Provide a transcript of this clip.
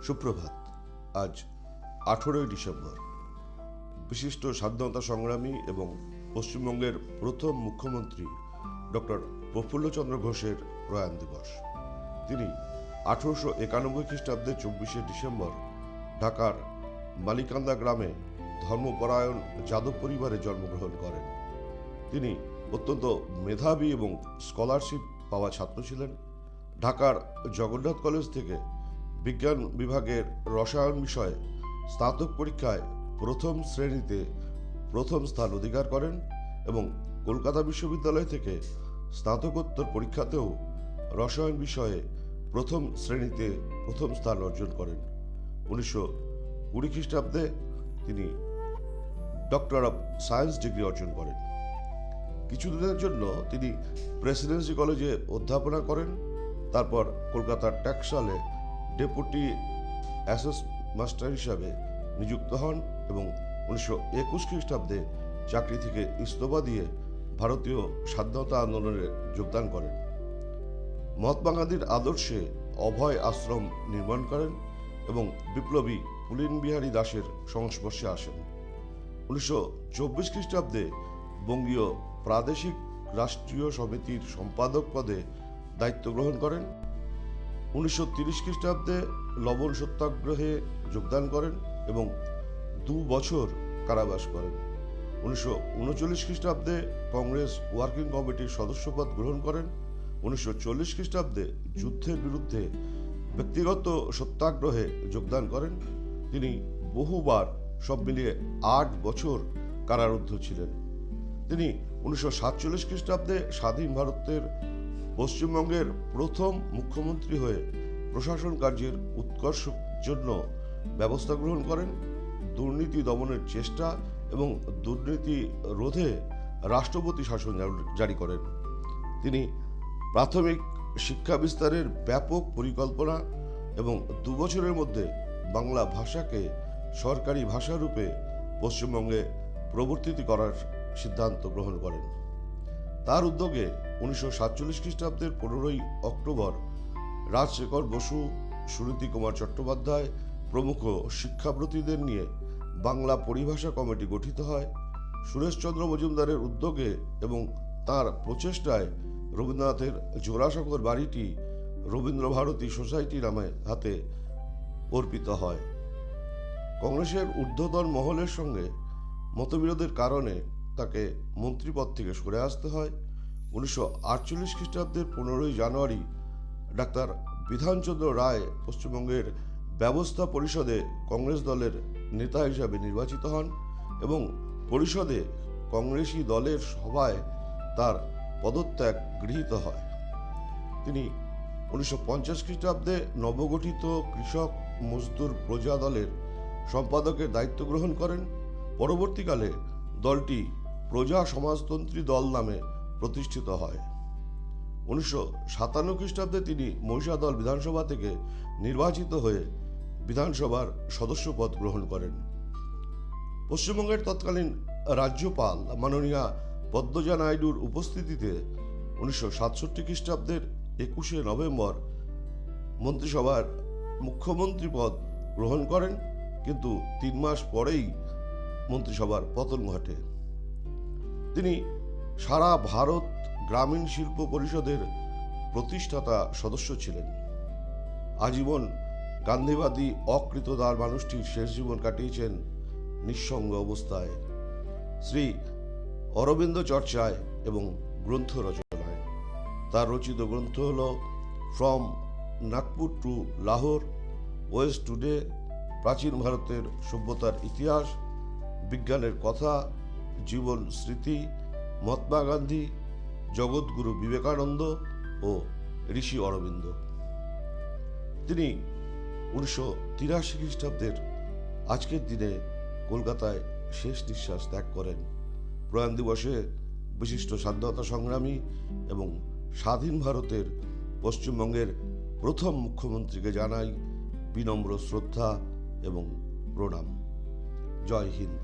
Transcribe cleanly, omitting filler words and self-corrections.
সুপ্রভাত। আজ 18ই ডিসেম্বর। বিশিষ্ট স্বাধীনতা সংগ্রামী এবং পশ্চিমবঙ্গের প্রথম মুখ্যমন্ত্রী ডক্টর প্রফুল্লচন্দ্র ঘোষের প্রয়াণ দিবস। তিনি 1891 খ্রিস্টাব্দে 24শে ডিসেম্বর ঢাকার মালিকান্দা গ্রামে ধর্মপরায়ণ যাদব পরিবারে জন্মগ্রহণ করেন। তিনি অত্যন্ত মেধাবী এবং স্কলারশিপ পাওয়া ছাত্র ছিলেন। ঢাকার জগন্নাথ কলেজ থেকে বিজ্ঞান বিভাগের রসায়ন বিষয়ে স্নাতক পরীক্ষায় প্রথম শ্রেণীতে প্রথম স্থান অধিকার করেন এবং কলকাতা বিশ্ববিদ্যালয় থেকে স্নাতকোত্তর পরীক্ষাতেও রসায়ন বিষয়ে প্রথম শ্রেণীতে প্রথম স্থান অর্জন করেন। 1920 খ্রিস্টাব্দে তিনি ডক্টর অফ সায়েন্স ডিগ্রি অর্জন করেন। কিছুদিনের জন্য তিনি প্রেসিডেন্সি কলেজে অধ্যাপনা করেন। তারপর কলকাতার ট্যাক্সালে ডেপুটি অ্যাসেস মাস্টার হিসাবে নিযুক্ত হন এবং 1921 খ্রিস্টাব্দে চাকরি থেকে ইস্তফা দিয়ে ভারতীয় স্বাধীনতা আন্দোলনে যোগদান করেন। মহাত্মা গান্ধীর আদর্শে অভয় আশ্রম নির্মাণ করেন এবং বিপ্লবী পুলিন বিহারী দাসের সংস্পর্শে আসেন। 1924 খ্রিস্টাব্দে বঙ্গীয় প্রাদেশিক রাষ্ট্রীয় সমিতির সম্পাদক পদে দায়িত্ব গ্রহণ করেন। 1930 খ্রিস্টাব্দে লবণ সত্যাগ্রহে যোগদান করেন এবং 2 বছর কারাবাস করেন। 1939 খ্রিস্টাব্দে কংগ্রেস ওয়ার্কিং কমিটির সদস্যপদ গ্রহণ করেন। 1940 খ্রিস্টাব্দে যুদ্ধের বিরুদ্ধে ব্যক্তিগত সত্যাগ্রহে যোগদান করেন। তিনি বহুবার সব মিলিয়ে 8 বছর কারারুদ্ধ ছিলেন। তিনি 1947 খ্রিস্টাব্দে স্বাধীন ভারতের পশ্চিমবঙ্গের প্রথম মুখ্যমন্ত্রী হয়ে প্রশাসন কার্যের উৎকর্ষের জন্য ব্যবস্থা গ্রহণ করেন। দুর্নীতি দমনের চেষ্টা এবং দুর্নীতি রোধে রাষ্ট্রপতি শাসন জারি করেন। তিনি প্রাথমিক শিক্ষা বিস্তারের ব্যাপক পরিকল্পনা এবং 2 বছরের মধ্যে বাংলা ভাষাকে সরকারি ভাষারূপে পশ্চিমবঙ্গে প্রবর্তিত করার সিদ্ধান্ত গ্রহণ করেন। তার উদ্যোগে 1947 খ্রিস্টাব্দের 15ই অক্টোবর রাজশেখর বসু, সুনীতি কুমার চট্টোপাধ্যায় প্রমুখ শিক্ষাব্রতীদের নিয়ে বাংলা পরিভাষা কমিটি গঠিত হয়। সুরেশচন্দ্র মজুমদারের উদ্যোগে এবং তার প্রচেষ্টায় রবীন্দ্রনাথের জোড়াসাঁকোর বাড়িটি রবীন্দ্রভারতী সোসাইটি নামে হাতে অর্পিত হয়। কংগ্রেসের ঊর্ধ্বতন মহলের সঙ্গে মতবিরোধের কারণে তাকে মন্ত্রীপদ থেকে সরে আসতে হয়। 1948 খ্রিস্টাব্দের 15ই জানুয়ারি ডাক্তার বিধানচন্দ্র রায় পশ্চিমবঙ্গের ব্যবস্থা পরিষদে কংগ্রেস দলের নেতা হিসাবে নির্বাচিত হন এবং পরিষদে কংগ্রেসি দলের সভায় তার পদত্যাগ গৃহীত হয়। তিনি 1950 খ্রিস্টাব্দে নবগঠিত কৃষক মজদুর প্রজা দলের সম্পাদকের দায়িত্ব গ্রহণ করেন। পরবর্তীকালে দলটি প্রজা সমাজতন্ত্রী দল নামে প্রতিষ্ঠিত হয়। 1957 খ্রিস্টাব্দে তিনি মহিষাদল বিধানসভা থেকে নির্বাচিত হয়ে বিধানসভার সদস্যপদ গ্রহণ করেন। পশ্চিমবঙ্গের তৎকালীন রাজ্যপাল মাননীয়া পদ্মজা নাইডুর উপস্থিতিতে 1967 খ্রিস্টাব্দের 21শে নভেম্বর মন্ত্রিসভার মুখ্যমন্ত্রী পদ গ্রহণ করেন, কিন্তু 3 মাস পরেই মন্ত্রিসভার পতন ঘটে। তিনি সারা ভারত গ্রামীণ শিল্প পরিষদের প্রতিষ্ঠাতা সদস্য ছিলেন। আজীবন গান্ধীবাদী অকৃতদার মানুষটির শেষ জীবন কাটিয়েছেন নিঃসঙ্গ অবস্থায়, শ্রী অরবিন্দ চর্চায় এবং গ্রন্থ রচনায়। তার রচিত গ্রন্থ হল from Nagpur to Lahore, west today, প্রাচীন ভারতের সভ্যতার ইতিহাস, বিজ্ঞানের কথা, জীবন স্মৃতি, মহাত্মা গান্ধী, জগৎগুরু বিবেকানন্দ ও ঋষি অরবিন্দ। তিনি 1983 খ্রিস্টাব্দের আজকের দিনে কলকাতায় শেষ নিঃশ্বাস ত্যাগ করেন। প্রয়াণ দিবসে বিশিষ্ট স্বাধীনতা সংগ্রামী এবং স্বাধীন ভারতের পশ্চিমবঙ্গের প্রথম মুখ্যমন্ত্রীকে জানাই বিনম্র শ্রদ্ধা এবং প্রণাম। জয় হিন্দ।